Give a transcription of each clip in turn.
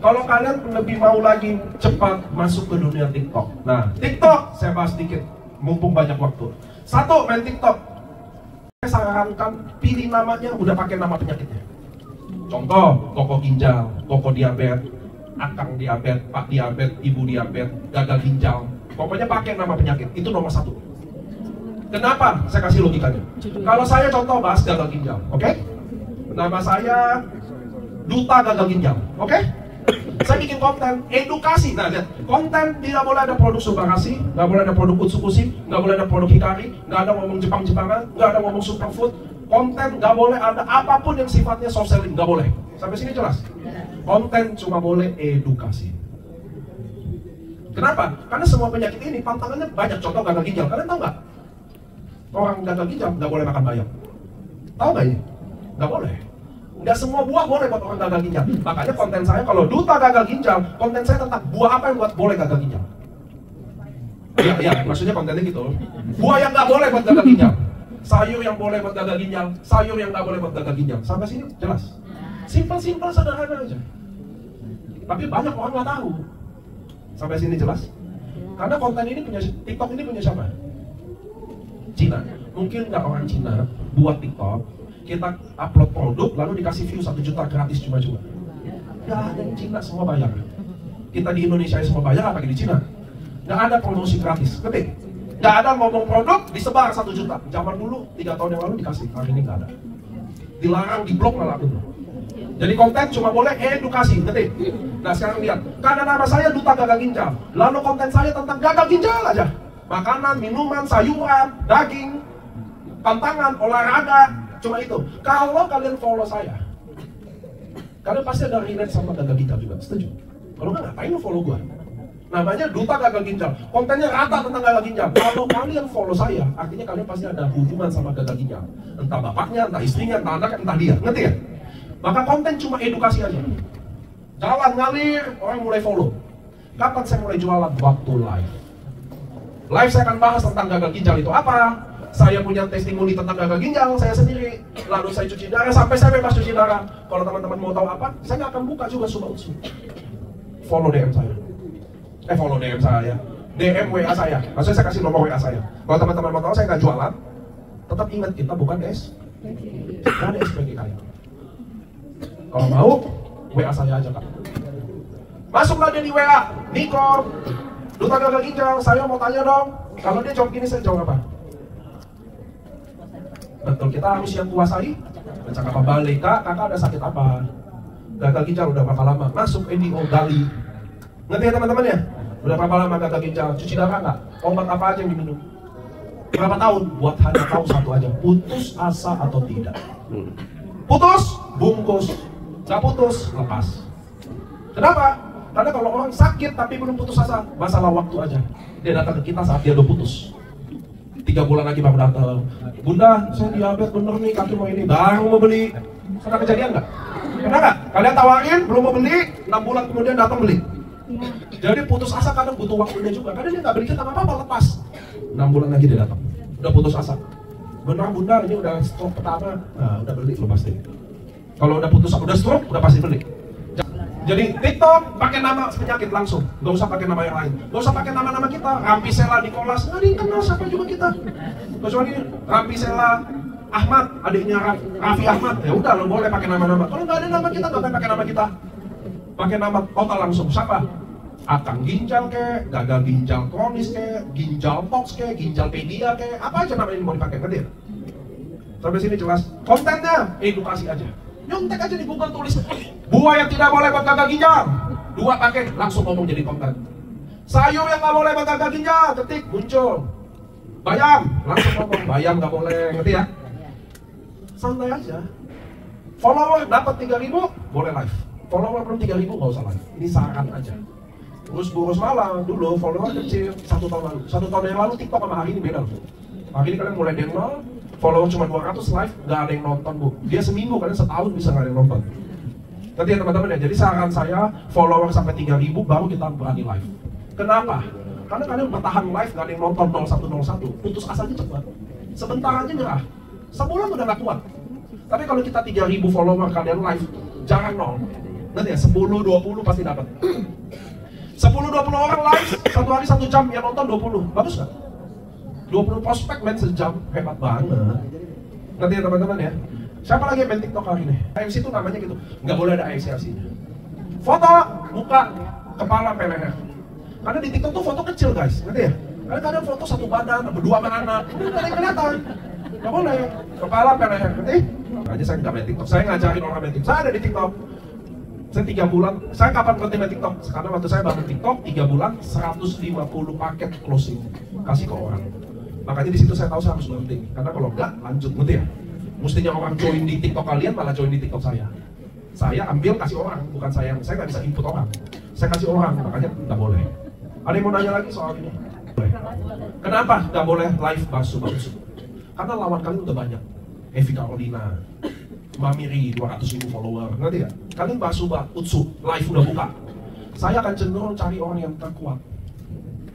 Kalau kalian lebih mau lagi cepat masuk ke dunia TikTok. Nah, TikTok saya bahas sedikit, mumpung banyak waktu. Satu, main TikTok. Saya sarankan pilih namanya, udah pakai nama penyakitnya. Contoh, koko ginjal, koko diabetes, akang diabetes, pak diabetes, ibu diabetes, gagal ginjal. Pokoknya pakai nama penyakit, itu nomor satu. Kenapa? Saya kasih logikanya. Kalau saya contoh bahas gagal ginjal, oke? Nama saya Duta Gagal Ginjal, oke? Saya bikin konten edukasi. Nah, lihat, konten tidak boleh ada produk Subarashi, nggak boleh ada produk Utsukushi, nggak boleh ada produk Hikari, nggak ada ngomong Jepang-Jepangan, nggak ada ngomong superfood. Konten nggak boleh ada apapun yang sifatnya soft selling, nggak boleh. Sampai sini jelas? Konten cuma boleh edukasi. Kenapa? Karena semua penyakit ini pantangannya banyak. Contoh gagal ginjal, kalian tahu nggak? Orang gagal ginjal nggak boleh makan bayam. Tahu nggak ini? Nggak boleh. Nggak semua buah boleh buat orang gagal ginjal. Makanya konten saya kalau Duta Gagal Ginjal, konten saya tentang buah apa yang buat boleh gagal ginjal. Iya, maksudnya kontennya gitu. Buah yang nggak boleh buat gagal ginjal, sayur yang boleh buat gagal ginjal, sayur yang nggak boleh buat gagal ginjal. Sampai sini jelas. Simpel, sederhana aja. Tapi banyak orang nggak tahu. Sampai sini jelas. Karena konten ini punya TikTok ini punya siapa? Cina. Mungkin nggak orang Cina buat TikTok, kita upload produk lalu dikasih view 1 juta gratis cuma-cuma. Nggak ada yang Cina, semua bayar. Kita di Indonesia semua bayar, apalagi di Cina. Nggak ada promosi gratis, ketik. Nggak ada ngomong produk disebar 1 juta. Zaman dulu 3 tahun yang lalu dikasih, hari ini nggak ada. Dilarang, diblok malah itu. Jadi konten cuma boleh edukasi, ketik. Nah sekarang lihat, karena nama saya Duta Gagal Ginjal, lalu konten saya tentang gagal ginjal aja. Makanan, minuman, sayuran, daging, pantangan, olahraga, cuma itu. Kalau kalian follow saya, kalian pasti ada relate sama gagal ginjal juga, setuju? Kalau nggak, ngapain lo follow gua? Namanya Duta Gagal Ginjal, kontennya rata tentang gagal ginjal. Kalau kalian follow saya, artinya kalian pasti ada hubungan sama gagal ginjal. Entah bapaknya, entah istrinya, entah anaknya, entah dia, ngerti ya? Maka konten cuma edukasi aja. Jalan ngalir, orang mulai follow. Kapan saya mulai jualan? Waktu live. Live saya akan bahas tentang gagal ginjal itu apa. Saya punya testimoni tentang gagal ginjal saya sendiri. Lalu saya cuci darah sampai saya bebas cuci darah. Kalau teman-teman mau tahu apa, saya nggak akan buka juga Suba Utsu. Follow DM saya. Follow DM saya. DM WA saya. Maksudnya saya kasih nomor WA saya. Kalau teman-teman mau tahu saya nggak jualan, tetap ingat kita bukan nggak ada SPG kaya. Kalau mau, WA saya aja Kak. Masuklah dia di WA, Niko, Duta Gagal Ginjal, saya mau tanya dong. Kalau dia jawab gini, saya jawab apa? Betul, kita harus yang kuasai. Baca apa balik, Kak, kakak ada sakit apa? Gagal ginjal udah berapa lama? Masuk NDO Gali. Ngerti ya teman-teman ya? Udah berapa lama gagal ginjal? Cuci darah nggak? Obat apa aja yang diminum? Berapa tahun? Buat hanya tahu satu aja, putus asa atau tidak. Putus, bungkus. Nggak putus, lepas. Kenapa? Karena kalau orang sakit tapi belum putus asa, masalah waktu aja. Dia datang ke kita saat dia udah putus. 3 bulan lagi baru datang. Bunda, saya diabetes bener nih, kaki mau ini, baru mau beli. Pernah kejadian nggak? Pernah nggak? Kalian tawarin, belum mau beli, 6 bulan kemudian datang beli. Jadi putus asa kadang butuh waktunya juga. Kadang dia nggak beli kita apa-apa, lepas. 6 bulan lagi dia datang, udah putus asa. Benar bunda, ini udah stroke pertama, nah udah beli lo pasti. Kalau udah putus, udah stroke, udah pasti beli. Jadi TikTok pakai nama penyakit langsung, nggak usah pakai nama yang lain, nggak usah pakai nama-nama kita. Rampisela Nicholas, nggak dikenal siapa juga kita. Kecuali Rampisela Ahmad, adiknya Raffi Ahmad, ya udah lo boleh pakai nama-nama. Kalau nggak ada nama kita, nggak boleh pakai nama kita. Pakai nama total langsung, siapa? Akang ginjal ke, gagal ginjal kronis ke, ginjal box ke, ginjal pedia ke, apa aja nama ini mau dipakai, ngerti ya? Sampai sini jelas. Kontennya edukasi aja. Nyontek aja di Google, tulis buah yang tidak boleh buat gagal ginjal, 2 pakai, langsung ngomong jadi konten. Sayur yang nggak boleh buat gagal ginjal, ketik muncul. Bayam, langsung ngomong bayam nggak boleh, ngerti ya? Santai aja. Follower dapat 3.000, boleh live. Follower belum 3.000 nggak usah live. Ini saran aja. Boros malah dulu follower kecil 1 tahun lalu. 1 tahun yang lalu TikTok sama hari ini beda loh. Hari ini kalian mulai dari nol, follower cuma 200 live, nggak ada yang nonton bu. Dia seminggu, kalian setahun bisa nggak ada yang nonton. Nanti ya teman-teman ya, jadi saran saya follower sampai 3.000 baru kita berani live. Kenapa? Karena kalian bertahan live, nggak ada yang nonton 0101, putus asanya cepat. Sebentar aja nyerah, sebulan udah nggak kuat. Tapi kalau kita 3.000 follower kalian live, jangan nol. Nanti ya 10-20 pasti dapat. 10-20 orang live, satu hari 1 jam, yang nonton 20. Bagus nggak? 20 prospek main sejam, hebat banget. Nanti ya teman-teman ya. Siapa lagi yang main TikTok hari ini? AFC itu namanya gitu, nggak boleh ada AFC-nya. Foto muka, kepala, leher. Karena di TikTok tuh foto kecil guys, ngerti ya? Kadang-kadang foto satu badan, berdua sama anak, nggak ada yang kelihatan. Nggak boleh, kepala, leher, ngerti? Makanya saya nggak main TikTok, saya ngajarin orang main TikTok. Saya ada di TikTok. Saya 3 bulan, saya kapan berhenti main TikTok? Karena waktu saya bangun TikTok, 3 bulan, 150 paket closing, kasih ke orang. Makanya di situ saya tahu saya harus berhenti, karena kalau enggak lanjut, ngerti ya? Mestinya orang join di TikTok kalian, malah join di TikTok saya. Saya ambil kasih orang, bukan saya nggak bisa input orang. Saya kasih orang, makanya nggak boleh. Ada yang mau nanya lagi soal ini? Kenapa nggak boleh live basuh? Karena lawan kalian udah banyak. Evi Carolina, Mamiri 200.000 follower, ngerti ya? Kalian basuh Utsu, live udah buka. Saya akan cenderung cari orang yang terkuat.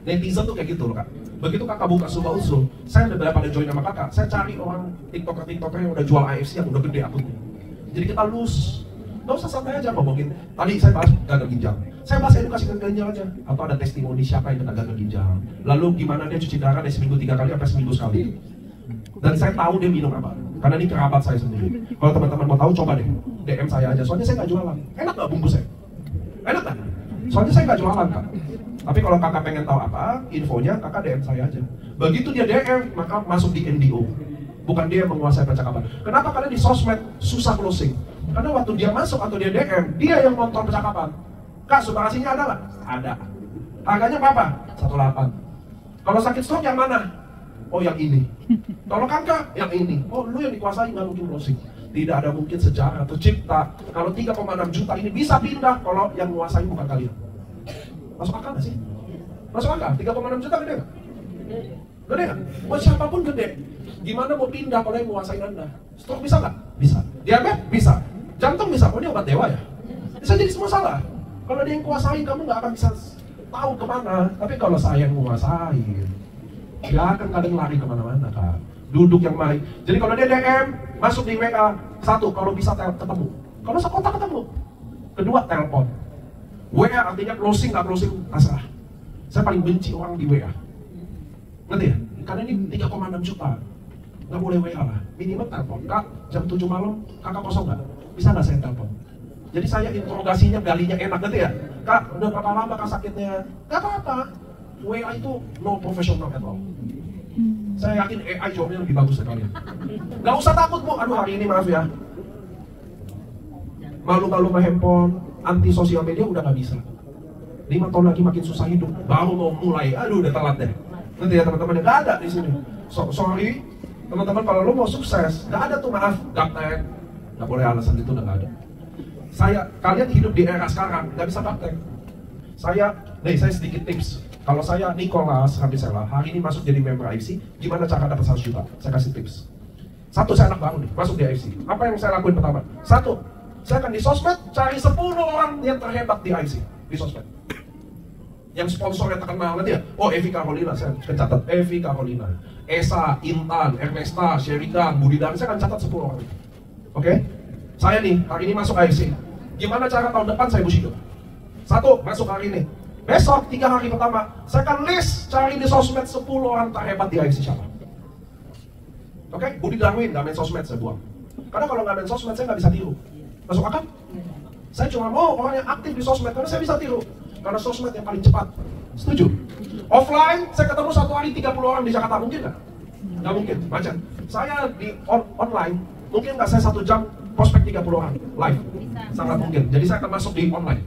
Netizen tuh kayak gitu loh kak. Begitu kakak buka Subah Usul, saya udah pada join sama kakak. Saya cari orang TikToker yang udah jual AFC yang udah gede akunnya. Jadi kita lose. Gak usah santai aja ngomongin. Tadi saya bahas gagal ginjal. Saya bahas edukasi gagal ginjal aja. Atau ada testimoni siapa yang kena gagal ginjal. Lalu gimana dia cuci darah dari seminggu 3 kali sampai seminggu sekali. Dan saya tahu dia minum apa. Karena ini kerabat saya sendiri. Kalau teman-teman mau tahu, coba deh DM saya aja. Soalnya saya nggak jualan. Enak nggak bungkusnya? Enak nggak? Soalnya saya nggak jualan kak. Tapi kalau kakak pengen tahu apa, infonya kakak DM saya aja. Begitu dia DM, maka masuk di NDO. Bukan dia yang menguasai percakapan. Kenapa? Karena di sosmed susah closing. Karena waktu dia masuk atau dia DM, dia yang nonton percakapan. Kak, subarasinya ada nggak? Ada. Harganya berapa? 1,8. Kalau sakit stroke yang mana? Oh yang ini. Kalau kanker, yang ini. Oh lu yang dikuasai nggak mungkin closing. Tidak ada mungkin sejarah tercipta. Kalau 3,6 juta ini bisa pindah kalau yang menguasai bukan kalian. Masuk akal nggak sih? Masuk akal? 3,6 juta gede nggak? Gede nggak? Buat siapapun gede. Gimana mau pindah kalau yang menguasai Anda? Stroke bisa nggak? Bisa. Diabetes? Bisa. Jantung bisa. Oh ini obat dewa ya? Bisa jadi semua salah. Kalau dia yang kuasai, kamu nggak akan bisa tahu kemana. Tapi kalau saya yang menguasai, nggak akan kadang lari kemana-mana kak. Duduk yang baik. Jadi kalau dia DM, masuk di WA. 1, kalau bisa ketemu. Kalau sekotak ketemu. Kedua, telepon. WA artinya closing, nggak closing, terserah. Saya paling benci orang di WA. Ngerti ya? Karena ini 3,6 juta. Nggak boleh WA lah. Minimal telepon. Kak, jam 7 malam, kakak kosong nggak? Bisa nggak saya telepon? Jadi saya interogasinya galinya enak, ngerti ya? Kak, udah berapa lama kak sakitnya? Nggak apa-apa. WA itu no professional at all. Saya yakin AI jawabnya lebih bagus dari kalian. Nggak usah takut bu. Aduh hari ini maaf ya. Malu-malu sama handphone, anti sosial media udah nggak bisa. 5 tahun lagi makin susah hidup. Baru mau mulai, aduh udah telat deh. Nanti ya teman-teman, nggak ada di sini. Sorry, teman-teman kalau lo mau sukses, nggak ada tuh maaf, gaptek. Nggak boleh alasan itu udah nggak ada. Kalian hidup di era sekarang, nggak bisa gaptek. Saya sedikit tips. Kalau saya Nicholas Habisela, hari ini masuk jadi member AFC, gimana cara dapat 100 juta? Saya kasih tips. 1, saya anak baru nih, masuk di AFC. Apa yang saya lakuin pertama? 1, saya akan di sosmed cari 10 orang yang terhebat di AFC. Di sosmed. Yang sponsor yang terkenal nanti ya. Oh, Evi Carolina, saya akan catat. Evi Carolina, Esa, Intan, Ernesta, Sheridan, Budi Dan, saya akan catat 10 orang. Oke? Saya nih, hari ini masuk AFC. Gimana cara tahun depan saya Bushido? 1, masuk hari ini. Besok 3 hari pertama, saya akan list cari di sosmed 10 orang terhebat di AFC siapa. Oke? Budi Darwin, gak main sosmed, saya buang. Karena kalau gak main sosmed, saya gak bisa tiru. Masuk akal? Saya cuma mau orang yang aktif di sosmed, karena saya bisa tiru. Karena sosmed yang paling cepat. Setuju? Offline, saya ketemu 1 hari 30 orang di Jakarta, mungkin gak? Gak mungkin, macam. Saya di online, mungkin gak saya 1 jam prospek 30 orang, live. Sangat mungkin, jadi saya akan masuk di online.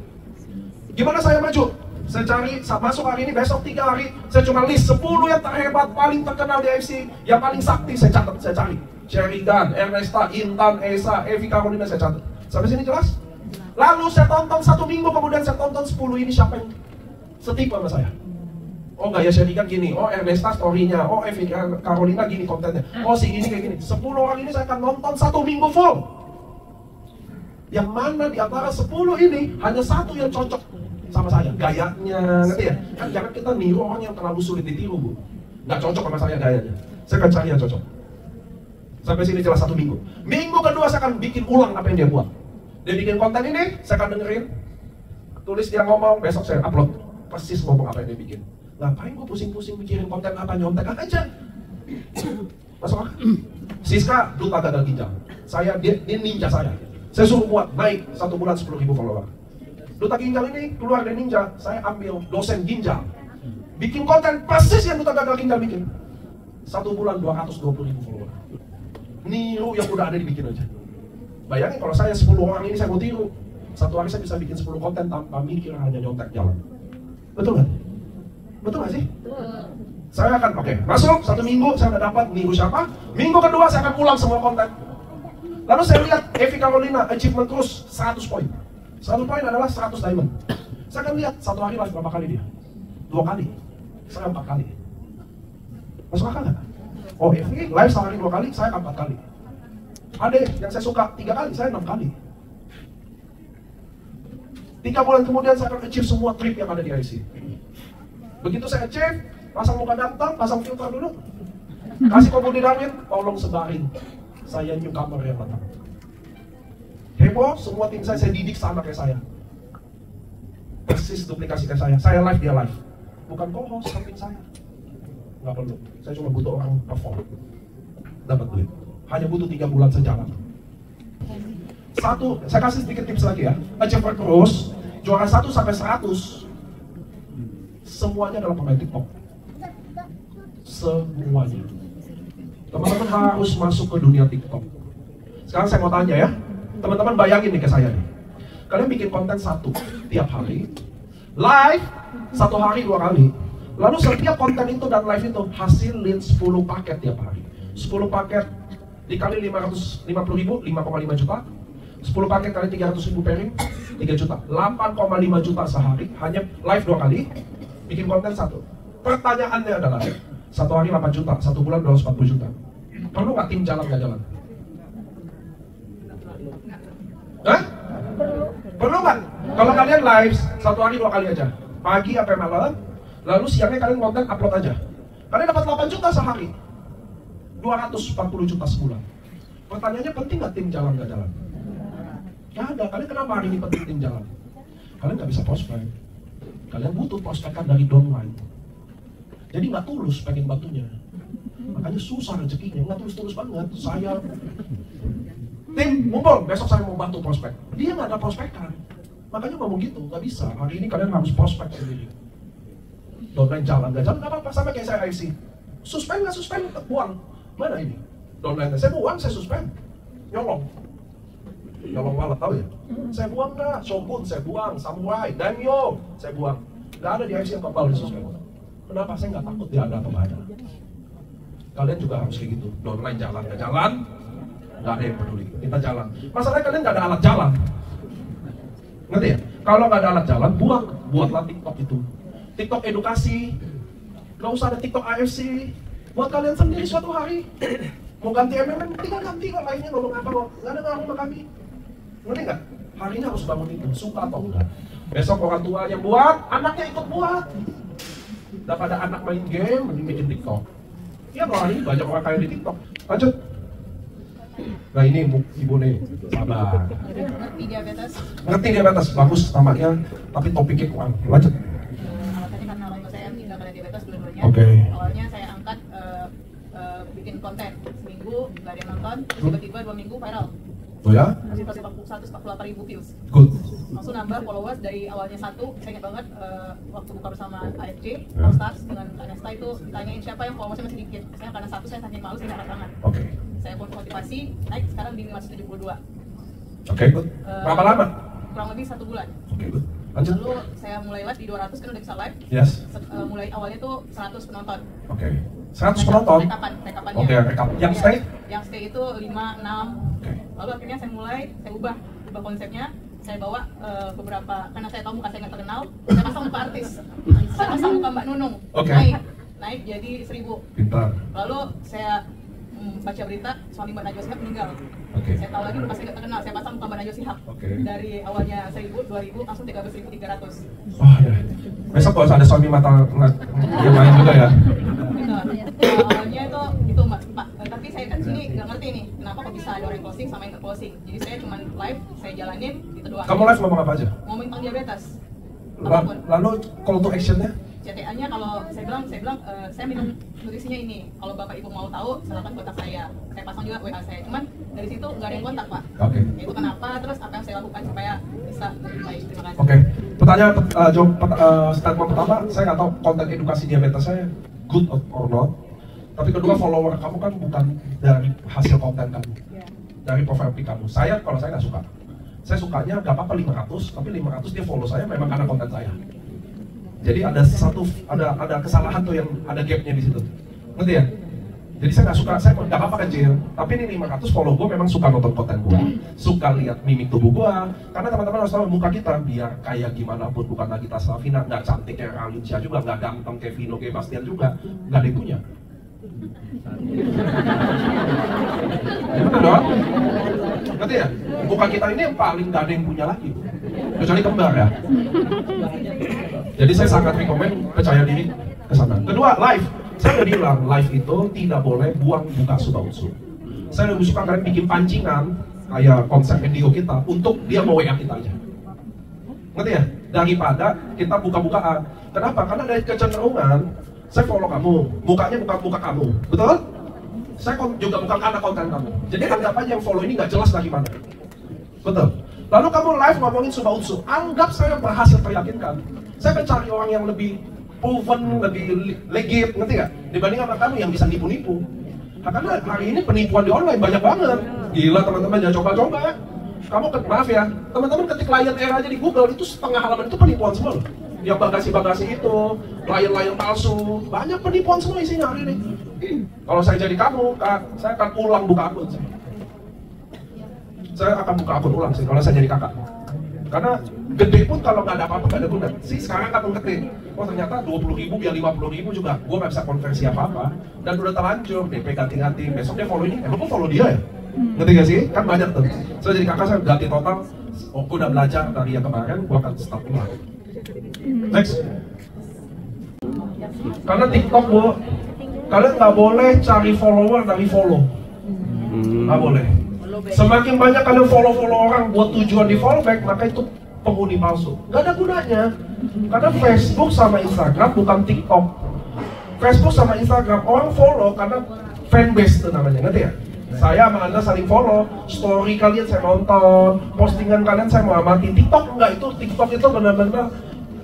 Gimana saya maju? Saya cari, masuk hari ini, besok 3 hari, saya cuma list 10 yang terhebat, paling terkenal di AFC, yang paling sakti, saya catat, saya cari. Sheridan, Ernesta, Intan, Esa, Evi Carolina, saya catat. Sampai sini jelas? Lalu saya tonton 1 minggu, kemudian saya tonton 10 ini siapa yang setipe sama saya. Oh gaya Sheridan gini, oh Ernesta story-nya, oh Evi Carolina gini kontennya, oh si ini kayak gini. 10 orang ini saya akan nonton 1 minggu full. Yang mana di antara 10 ini, hanya 1 yang cocok sama saya, gayanya, ngerti ya? Kan jangan kita niru orang yang terlalu sulit ditiru bu. Nggak cocok sama saya gayanya. Saya akan cari yang cocok. Sampai sini jelas 1 minggu. Minggu kedua saya akan bikin ulang apa yang dia buat. Dia bikin konten ini, saya akan dengerin. Tulis dia ngomong, besok saya upload. Persis ngomong apa yang dia bikin. Ngapain gue pusing-pusing mikirin konten apa, nyontek aja. Masuk akal? Siska, duta gagal ginjal. Dia ninja saya. Saya suruh buat naik 1 bulan 10.000 follower. Duta ginjal ini keluar dari ninja, saya ambil dosen ginjal. Bikin konten persis yang duta gagal ginjal bikin. 1 bulan 220.000 follower. Niru yang udah ada dibikin aja. Bayangin kalau saya 10 orang ini saya mau tiru. Satu hari saya bisa bikin 10 konten tanpa mikir, hanya nyontek jalan. Betul nggak? Betul nggak sih? Saya akan, masuk 1 minggu saya udah dapat niru siapa. Minggu kedua saya akan ulang semua konten. Lalu saya lihat Evi Carolina achievement terus 100 poin. 100 poin adalah 100 diamond. Saya akan lihat 1 hari live berapa kali dia. 2 kali. Saya 4 kali. Masuk akal nggak? Oh, Evi live sehari 2 kali, saya 4 kali. Ada yang saya suka 3 kali, saya 6 kali. 3 bulan kemudian saya akan achieve semua trip yang ada di IC. Begitu saya achieve, pasang muka datang, pasang filter dulu. Kasih komodi Darwin, tolong sebarin. Saya newcomer yang datang. Heboh, semua tim saya didik sama kayak saya. Persis duplikasi kayak saya. Saya live, dia live. Bukan co-host, samping saya. Nggak perlu, saya cuma butuh orang perform. Dapat duit. Hanya butuh 3 bulan sejalan. Saya kasih sedikit tips lagi ya. Achiever terus, juara 1 sampai 100. Semuanya adalah pemain TikTok. Semuanya. Teman-teman harus masuk ke dunia TikTok. Sekarang saya mau tanya ya. Teman-teman bayangin nih ke saya nih. Kalian bikin konten 1 tiap hari. Live 1 hari 2 kali. Lalu setiap konten itu dan live itu hasilin 10 paket tiap hari. 10 paket dikali 550.000, 5,5 juta. 10 paket kali 300.000 pairing, 3 juta. 8,5 juta sehari, hanya live 2 kali, bikin konten 1. Pertanyaannya adalah, 1 hari 8 juta, 1 bulan 240 juta. Perlu nggak tim jalan nggak jalan? Hah? Perlu nggak? Kalau kalian live 1 hari 2 kali aja, pagi sampai malam, lalu siangnya kalian konten upload aja. Kalian dapat 8 juta sehari, 240 juta sebulan. Pertanyaannya, penting nggak tim jalan nggak jalan? Nggak ada. Kalian kenapa hari ini penting tim jalan? Kalian nggak bisa prospek. Kalian butuh prospekan dari downline. Jadi nggak tulus pengen bantunya. Makanya susah rezekinya, nggak tulus-tulus banget. Saya tim ngumpul, besok saya mau bantu prospek. Dia nggak ada prospekan. Makanya ngomong gitu, nggak bisa. Hari ini kalian harus prospek sendiri. Downline jalan nggak jalan, nggak apa-apa. Sama kayak saya IC. Suspend nggak suspend, buang. Mana ini? Downline saya buang, saya suspend. Nyolong. Nyolong malah, tahu ya? Saya buang nggak? Shogun saya buang, Samurai, Daimyo saya buang. Nggak ada di IC yang kepala di suspend. Kenapa? Saya nggak takut dia ada atau nggak ada. Kalian juga harus kayak gitu. Downline jalan nggak jalan, nggak ada yang peduli. Kita jalan. Masalahnya kalian nggak ada alat jalan. Ngerti ya? Kalau nggak ada alat jalan, buatlah TikTok itu. TikTok edukasi. Nggak usah ada TikTok AFC. Buat kalian sendiri suatu hari. Mau ganti MMM, tinggal ganti kok. Lainnya ngomong apa kok. Nggak ada ngaruh sama kami. Ngerti nggak? Hari ini harus bangun itu. Suka atau enggak. Besok orang tua yang buat, anaknya ikut buat. Daripada anak main game, mending bikin TikTok. Iya, hari ini banyak orang kaya di TikTok. Lanjut. Nah ini ibu nih, sabar. Ngerti diabetes. Ngerti diabetes, bagus tampaknya. Tapi topiknya kurang. Lanjut. Tadi karena orang tua saya tidak kena diabetes dua-duanya. Oke. Awalnya saya angkat bikin konten seminggu nggak ada yang nonton, terus tiba-tiba 2 minggu viral. Oh ya? 148.000 views. Good. Langsung nambah followers dari awalnya 1. Saya ingat banget waktu buka bersama AFC, All Stars dengan Anesta itu ditanyain siapa yang followersnya masih dikit. Saya karena 1 saya saking malu saya angkat tangan. Oke. Saya pun motivasi naik sekarang di 572. Oke, good. Berapa lama? Kurang lebih 1 bulan. Oke, good. Lanjut. Lalu saya mulai live di 200 kan udah bisa live. Yes. Mulai awalnya tuh 100 penonton. Oke. 100 penonton. Rekapannya. Oke, rekap. Yang stay? Yang stay itu 5, 6. Oke. Lalu akhirnya saya ubah konsepnya. Saya bawa beberapa, karena saya tahu muka saya nggak terkenal, saya pasang muka artis. Saya pasang muka Mbak Nunung. Oke. Naik jadi 1000. Pintar. Lalu saya baca berita suami Mbak Najwa Shihab meninggal. Oke. Saya tahu lagi muka saya nggak terkenal, saya pasang muka Mbak Najwa Shihab. Oke. Dari awalnya 1000, 2000, langsung 13.300. Wah, ya. Besok kalau ada suami mata dia main juga ya. Awalnya itu Mbak, tapi saya kan sini nggak ngerti ngerti nih kenapa kok bisa ada orang closing sama yang closing. Jadi saya cuma live, saya jalanin itu doang. Kamu live ngomong apa aja? Ngomongin tentang diabetes. Lalu call to action-nya? CTA-nya kalau saya bilang saya minum nutrisinya ini. Kalau Bapak Ibu mau tahu, silakan kontak saya. Saya pasang juga WA saya. Cuman dari situ nggak ada yang kontak, Pak. Oke. Itu kenapa? Terus apa yang saya lakukan supaya bisa lebih baik? Terima kasih. Oke. Pertanyaan statement pertama, saya nggak tahu konten edukasi diabetes saya good or not. Tapi kedua, follower kamu kan bukan dari hasil konten kamu, dari profil pic kamu. Kalau saya nggak suka. Saya sukanya nggak apa-apa 500, tapi 500 dia follow saya memang karena konten saya. Jadi ada kesalahan tuh yang ada gapnya di situ, ngerti ya? Jadi saya nggak suka, saya nggak apa-apa kecil, tapi ini 500 follow gue memang suka nonton konten gue, suka lihat mimik tubuh gue, karena teman-teman harus tahu muka kita biar kayak gimana pun bukan lagi Slavina, nggak cantik kayak Ralinsyah juga, nggak ganteng kayak Vino, kayak Bastian juga, nggak ada yang punya. Betul dong? Ngerti ya? Muka kita ini yang paling nggak ada yang punya lagi, kecuali kembar ya. Jadi saya sangat rekomen percaya diri ke sana. Kedua, live. Saya udah bilang, live itu tidak boleh buang buka subausu. Saya lebih suka kalian bikin pancingan kayak konsep video kita untuk dia mau WA kita aja. Ngerti ya? Daripada kita buka-bukaan. Kenapa? Karena dari kecenderungan saya follow kamu, mukanya bukan muka kamu, betul? Saya juga bukan karena konten kamu. Jadi anggap aja yang follow ini nggak jelas dari mana. Betul? Lalu kamu live ngomongin subausu, anggap saya berhasil teryakinkan. Saya akan cari orang yang lebih proven, lebih legit, ngerti nggak? Dibanding sama kamu yang bisa nipu-nipu. Nah, karena hari ini penipuan di online banyak banget. Gila teman-teman, jangan coba-coba ya. Kamu maaf ya, teman-teman ketik Lion Air aja di Google, itu setengah halaman itu penipuan semua. Yang bagasi-bagasi itu, Lion palsu, banyak penipuan semua isinya hari ini. Kalau saya jadi kamu, Kak, saya akan ulang buka akun. Saya akan buka akun ulang sih, kalau saya jadi kakak. Karena gede pun kalau nggak ada apa-apa nggak ada guna. Sih sekarang kan gede. Oh ternyata 20.000 biar 50.000 juga. Gue nggak bisa konversi apa-apa. Dan udah terlanjur, DP ganti-ganti. Besok dia follow ini, emang gue follow dia ya? Ngerti gak sih? Kan banyak tuh. Saya jadi kakak, saya ganti total. Oh, gue udah belajar dari yang kemarin, gue akan start ulang. Next. Karena TikTok, Bu, kalian nggak boleh cari follower dari follow. Nggak boleh. Semakin banyak kalian follow orang buat tujuan di follow back, maka itu penghuni palsu. Gak ada gunanya. Karena Facebook sama Instagram bukan TikTok. Facebook sama Instagram orang follow karena fanbase itu namanya, ngerti ya? Saya sama Anda saling follow, story kalian saya nonton, postingan kalian saya mau amati. TikTok enggak, itu TikTok itu benar-benar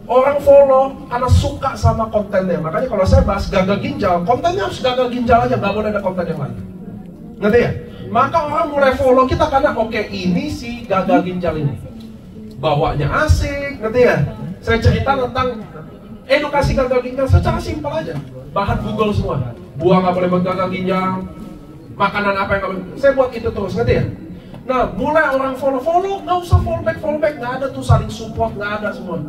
orang follow karena suka sama kontennya. Makanya kalau saya bahas gagal ginjal, kontennya harus gagal ginjal aja, nggak boleh ada konten yang lain. Ngerti ya? Maka orang mulai follow kita karena oke, ini si gagal ginjal ini bawanya asik, ngerti ya? Saya cerita tentang edukasi gagal ginjal secara simpel aja, bahan Google semua. Buah nggak boleh buat gagal ginjal, makanan apa yang nggak boleh. Saya buat itu terus, ngerti ya? Nah, mulai orang follow, nggak usah follow back, nggak ada tuh saling support, nggak ada semua.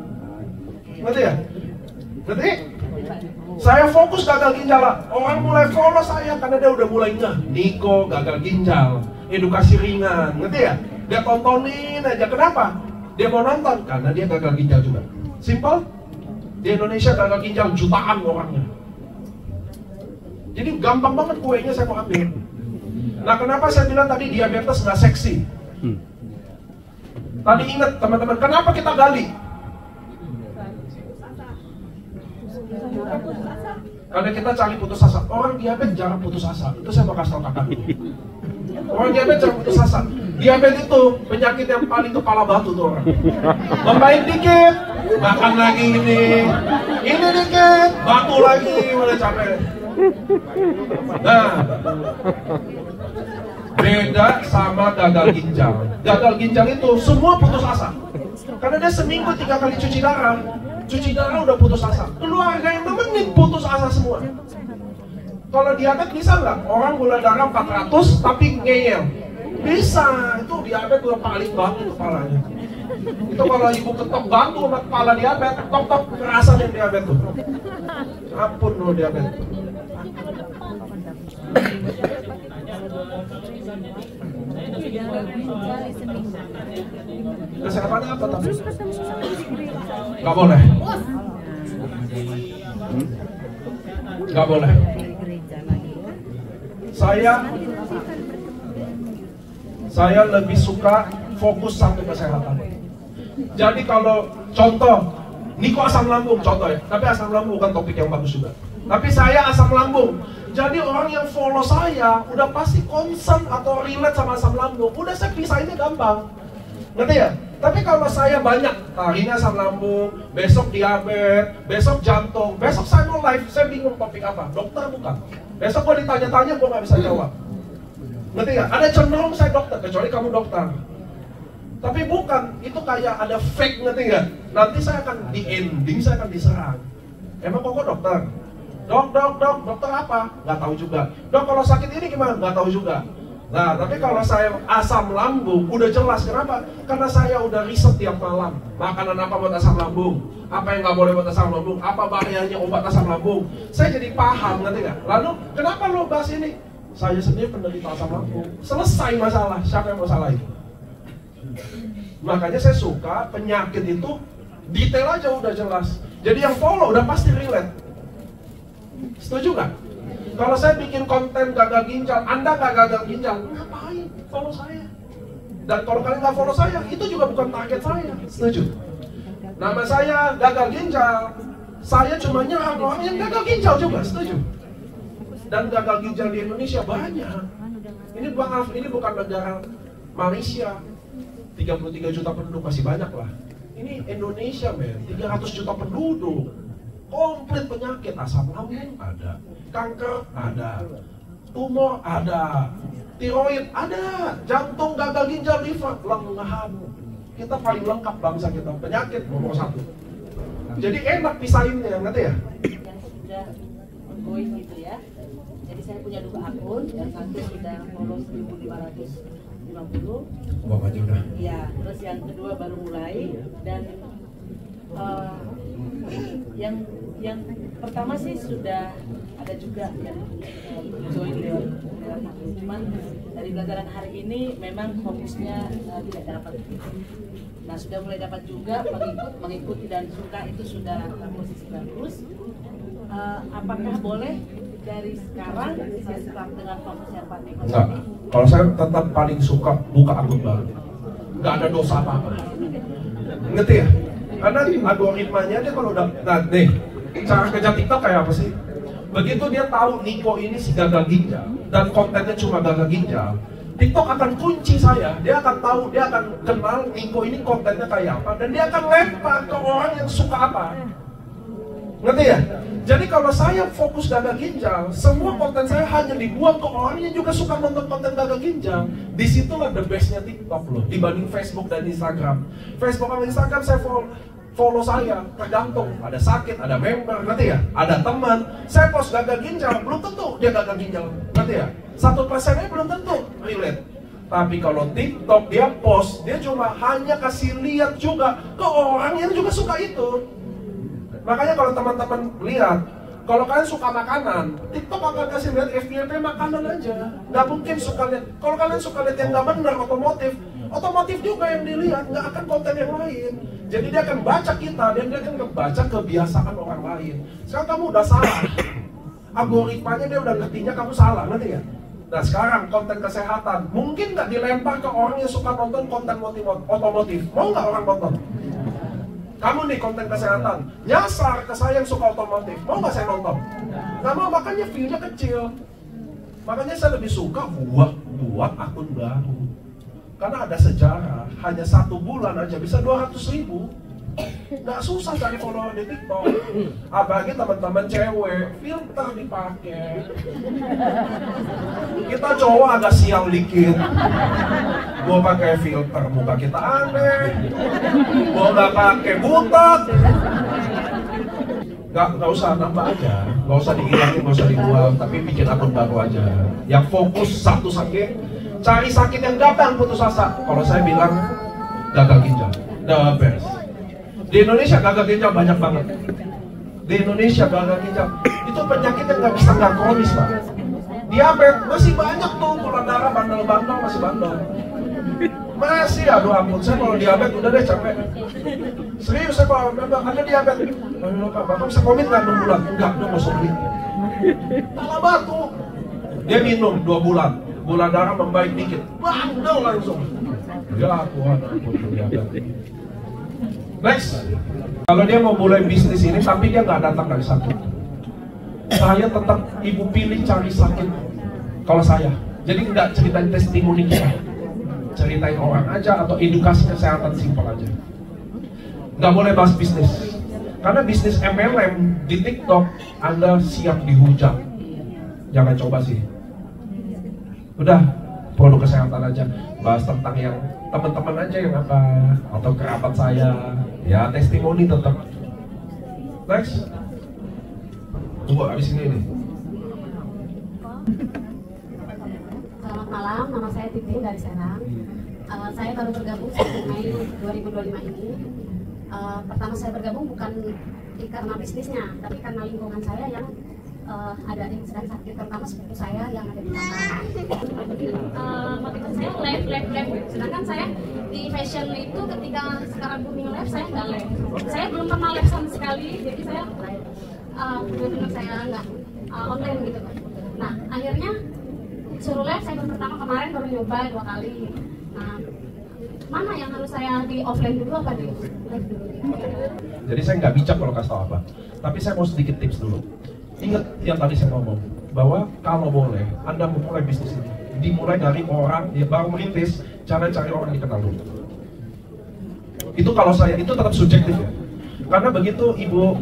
Ngerti ya? Ngerti? Saya fokus gagal ginjal lah. Orang mulai follow saya karena dia udah mulai Niko gagal ginjal, edukasi ringan, ngerti ya? Dia tontonin aja. Kenapa? Dia mau nonton karena dia gagal ginjal juga. Simple. Di Indonesia gagal ginjal jutaan orangnya. Jadi gampang banget kuenya saya mau ambil. Nah, kenapa saya bilang tadi diabetes nggak seksi? Tadi ingat teman-teman, kenapa kita gali? Karena kita cari putus asa. Orang diabetes jarang putus asa. Itu saya mau kasih tau kakak dulu. Orang diabetes jarang putus asa. Diabetes itu penyakit yang paling kepala batu tuh orang. Membaik dikit, makan lagi ini dikit, batu lagi, udah capek. Nah, beda sama gagal ginjal. Gagal ginjal itu semua putus asa. Karena dia seminggu 3 kali cuci darah udah putus asa. Keluarga yang nemenin putus asa semua. Kalau diabetes bisa nggak? Orang gula darah 400 tapi ngeyel. Bisa, itu diabetes udah paling banget kepalanya. Itu kalau ibu ketok batu sama kepala diabetes, ketok kerasan yang diabetes tuh. Ampun loh diabetes. Kesehatannya apa tapi? Gak boleh. Gak boleh. Saya Saya lebih suka fokus satu kesehatan. Jadi kalau contoh, Niko asam lambung contoh ya, tapi asam lambung bukan topik yang bagus juga. Tapi saya asam lambung. Jadi orang yang follow saya udah pasti concern atau relate sama asam lambung. Udah saya pisahinnya gampang. Ngerti ya? Tapi kalau saya banyak, hari ini asam lambung, besok diabetes, besok jantung, besok saya mau live, saya bingung topik apa. Dokter bukan. Besok gua ditanya-tanya, gua nggak bisa jawab. Ngerti ya? Ada cenderung saya dokter, kecuali kamu dokter. Tapi bukan, itu kayak ada fake, ngerti nggak? Nanti saya akan di ending, saya akan diserang. Emang kok dokter? Dokter apa? Nggak tahu juga. Dok, kalau sakit ini gimana? Nggak tahu juga. Nah, tapi kalau saya asam lambung, udah jelas. Kenapa? Karena saya udah riset tiap malam. Makanan apa buat asam lambung? Apa yang nggak boleh buat asam lambung? Apa bahayanya obat asam lambung? Saya jadi paham, ngerti nggak? Lalu, kenapa lo bahas ini? Saya sendiri penderita asam lambung. Selesai masalah, siapa yang mau salahin? Makanya saya suka penyakit itu detail aja udah jelas. Jadi yang follow udah pasti relate. Setuju nggak? Kalau saya bikin konten gagal ginjal, Anda nggak gagal ginjal, ngapain follow saya? Dan kalau kalian nggak follow saya, itu juga bukan target saya. Setuju? Nama saya gagal ginjal, saya cuma nyerang orang yang gagal ginjal juga. Setuju? Dan gagal ginjal di Indonesia banyak. Ini bukan negara Malaysia, 33 juta penduduk masih banyak lah. Ini Indonesia, men, 300 juta penduduk. Komplit penyakit, asam lambung ada, kanker ada, tumor ada, tiroid ada, jantung, gagal ginjal, liver, lengkap. Kita paling lengkap bangsa kita, penyakit nomor 1. Jadi enak pisahinnya, ngerti ya? Yang sudah ongoing gitu ya. Jadi saya punya 2 akun, yang satu sudah follow 1550. Bapaknya udah. Iya, terus yang kedua baru mulai dan yang pertama sih sudah ada juga yang join lewat akun, cuman dari pelajaran hari ini memang fokusnya tidak dapat. Nah, sudah mulai dapat juga mengikuti dan suka, itu sudah posisi bagus. Apakah boleh dari sekarang saya start dengan fokus yang Pak Niko? Enggak, kalau saya tetap paling suka buka akun baru. Nggak ada dosa apa-apa. Ngerti ya? Karena algoritmanya dia kalau udah, nah nih, cara kerja TikTok kayak apa sih? Begitu dia tahu Niko ini si gagal ginjal dan kontennya cuma gagal ginjal, TikTok akan kunci saya. Dia akan tahu, dia akan kenal Niko ini kontennya kayak apa, dan dia akan lempar ke orang yang suka apa. Ngerti ya? Jadi kalau saya fokus gagal ginjal, semua konten saya hanya dibuat ke orang yang juga suka nonton konten gagal ginjal. Disitulah the bestnya TikTok loh, dibanding Facebook dan Instagram. Facebook dan Instagram saya follow saya, tergantung, ada sakit, ada member, ngerti ya? Ada teman, saya post gagal ginjal, belum tentu dia gagal ginjal, ngerti ya? 1%-nya belum tentu relate. Tapi kalau TikTok dia post, dia cuma hanya kasih lihat juga ke orang yang juga suka itu. Makanya kalau teman-teman lihat, kalau kalian suka makanan, TikTok akan kasih lihat FYP makanan aja. Nggak mungkin suka lihat. Kalau kalian suka lihat yang nggak benar, otomotif juga yang dilihat, nggak akan konten yang lain. Jadi dia akan baca kita, dan dia akan baca kebiasaan orang lain. Sekarang kamu udah salah, algoritmanya dia udah ngertinya kamu salah, ngerti ya? Nah sekarang konten kesehatan, mungkin nggak dilempar ke orang yang suka nonton konten otomotif. Mau nggak orang nonton? Kamu nih konten kesehatan, nyasar ke saya yang suka otomotif, mau nggak saya nonton? Nggak mau, makanya view-nya kecil. Makanya saya lebih suka buat akun baru. Karena ada sejarah, hanya 1 bulan aja bisa 200.000. Nggak susah cari follower di TikTok. Apalagi teman-teman cewek, filter dipakai. Kita cowok agak sial dikit. Gua pakai filter, muka kita aneh. Gua nggak pakai butak. Nggak usah nambah aja, nggak usah dihilangin, nggak usah dibuang, tapi bikin akun baru aja. Yang fokus satu sakit, cari sakit yang gampang putus asa. Kalau saya bilang gagal ginjal, the best. Di Indonesia gagal ginjal banyak banget. Di Indonesia gagal ginjal itu penyakit yang nggak bisa nggak kronis, Pak. Diabetes masih banyak tuh, gula darah bandel-bandel masih bandel. Masih, aduh ampun, saya kalau diabetes udah deh capek. Serius saya kalau ada diabetes, Bapak bisa komit nggak 6 bulan? Enggak, udah mau beli. Malah batu. Dia minum 2 bulan, gula darah membaik dikit, bandel langsung. Ya Tuhan, ampun kelihatan. Next, kalau dia mau mulai bisnis ini tapi dia nggak datang dari sakit, saya tetap ibu pilih cari sakit. Kalau saya, jadi nggak ceritain testimoni kita, ceritain orang aja atau edukasi kesehatan simpel aja. Nggak boleh bahas bisnis, karena bisnis MLM di TikTok Anda siap dihujat. Jangan coba sih. Udah, produk kesehatan aja, bahas tentang yang teman-teman aja yang apa, atau kerabat saya, ya testimoni tetap. Next, tunggu abis ini nih. Selamat malam, nama saya Titi dari Serang. Saya baru bergabung 1 Mei 2025 ini. Pertama saya bergabung bukan karena bisnisnya, tapi karena lingkungan saya yang ada yang sedang sakit, terutama sepupu saya yang ada di Tangerang. Waktu itu saya live, sedangkan saya di fashion itu ketika sekarang booming live, saya nggak live. Saya belum pernah live sama sekali, jadi saya benar-benar saya nggak online gitu. Nah akhirnya suruh live, saya baru pertama kemarin baru nyoba 2 kali. Nah mana yang harus saya di offline dulu apa di live dulu? Jadi saya nggak bijak kalau kasih tahu apa, tapi saya mau sedikit tips dulu. Ingat yang tadi saya ngomong, bahwa kalau boleh Anda memulai bisnis ini, dimulai dari orang yang baru merintis, cara cari orang dikenal dulu. Itu kalau saya, itu tetap subjektif ya. Karena begitu ibu,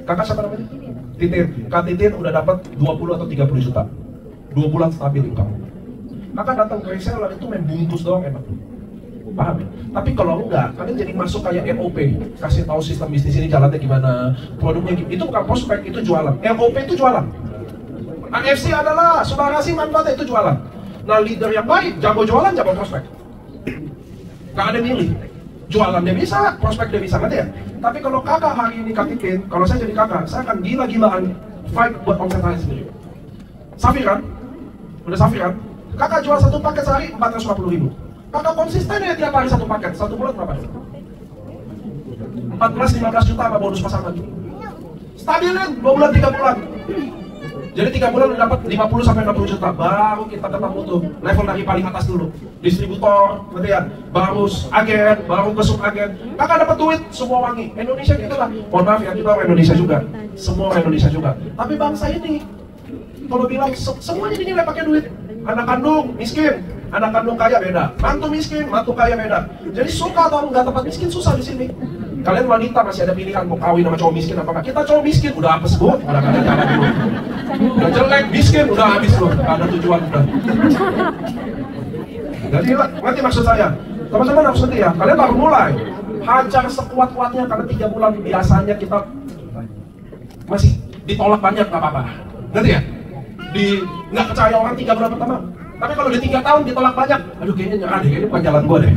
kakak siapa namanya? Titin, Kak Titin udah dapat 20 atau 30 juta 2 bulan stabil income. Kakak datang ke reseller itu main bungkus doang enak. Paham ya? Tapi kalau enggak, kalian jadi masuk kayak LOP, kasih tahu sistem bisnis ini jalannya gimana, produknya gimana. Itu bukan prospek, itu jualan. LOP itu jualan. AFC adalah saudara sih manfaatnya itu jualan. Nah leader yang baik, jago jualan, jago prospek. Gak ada milih. Jualan dia bisa, prospek dia bisa, ngerti ya? Tapi kalau kakak hari ini Titin, kalau saya jadi kakak, saya akan gila-gilaan fight buat omset saya sendiri. Safir kan? Udah Safir kan? Kakak jual 1 paket sehari 450.000. Kakak konsisten ya tiap hari 1 paket, 1 bulan berapa? 14-15 juta sama bonus pasangan. Stabilin 2 bulan 3 bulan. Jadi 3 bulan udah dapat 50-60 juta. Baru kita ketemu tuh level dari paling atas dulu. Distributor, ngerti ya? Baru agen, baru ke subagen. Kakak dapat duit semua wangi. Indonesia gitu lah. Mohon maaf ya, kita orang Indonesia juga. Semua orang Indonesia juga. Tapi bangsa ini kalau bilang semuanya dinilai pakai duit. Anak kandung miskin, anak kandung kaya beda. Mantu miskin, mantu kaya beda. Jadi suka atau enggak tempat miskin susah di sini. Kalian wanita masih ada pilihan mau kawin sama cowok miskin apa enggak? Kita cowok miskin udah apes bu, udah gak ada jalan dulu. Udah jelek miskin udah habis loh, gak ada tujuan udah. Jadi ngerti maksud saya? Teman-teman harus ngerti ya. Kalian baru mulai, hajar sekuat-kuatnya karena 3 bulan biasanya kita masih ditolak banyak nggak apa-apa. Ngerti ya? Nggak percaya orang 3 bulan pertama. Tapi kalau di 3 tahun ditolak banyak, aduh kayaknya nyerah deh, kayaknya bukan jalan gue deh.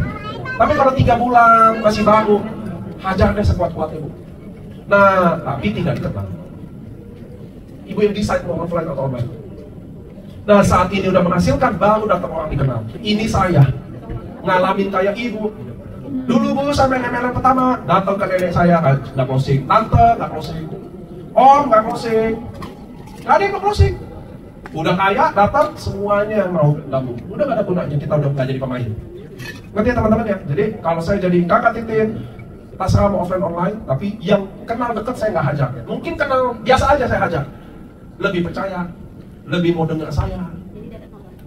Tapi kalau 3 bulan masih baru, hajar deh sekuat-kuatnya bu. Nah, tapi tidak dikenal. Ibu yang decide mau offline atau online. Nah saat ini udah menghasilkan, baru datang orang dikenal. Ini saya ngalamin kayak ibu. Dulu bu sampai MLM pertama, datang ke nenek saya nggak closing, tante nggak closing, om nggak closing, nggak ada yang mau closing. Udah kaya, datang semuanya yang mau gabung. Udah gak ada gunanya, kita udah gak jadi pemain. Ngerti ya teman-teman ya? Jadi kalau saya jadi kakak Titin, terserah mau offline online, tapi yang kenal deket saya nggak hajar. Mungkin kenal biasa aja saya hajar. Lebih percaya, lebih mau dengar saya.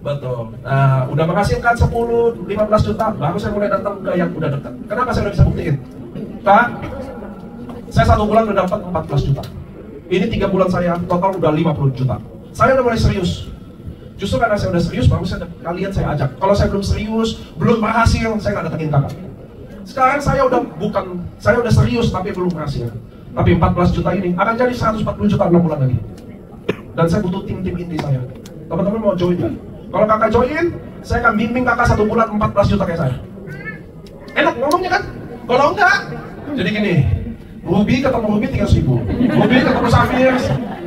Betul. Nah, udah menghasilkan 10-15 juta, baru saya mulai datang ke yang udah dekat. Kenapa saya udah bisa buktiin? Kak, saya 1 bulan udah dapat 14 juta. Ini 3 bulan saya total udah 50 juta. Saya udah mulai serius. Justru karena saya udah serius, baru kalian saya ajak. Kalau saya belum serius, belum berhasil, saya nggak datengin kakak. Sekarang saya udah serius tapi belum berhasil. Tapi 14 juta ini akan jadi 140 juta 6 bulan lagi. Dan saya butuh tim-tim inti saya. Teman-teman mau join ya? Kalau kakak join, saya akan bimbing kakak 1 bulan 14 juta kayak saya. Enak ngomongnya kan? Kalau enggak, jadi gini. Ruby ketemu Ruby 300.000, Ruby ketemu Safir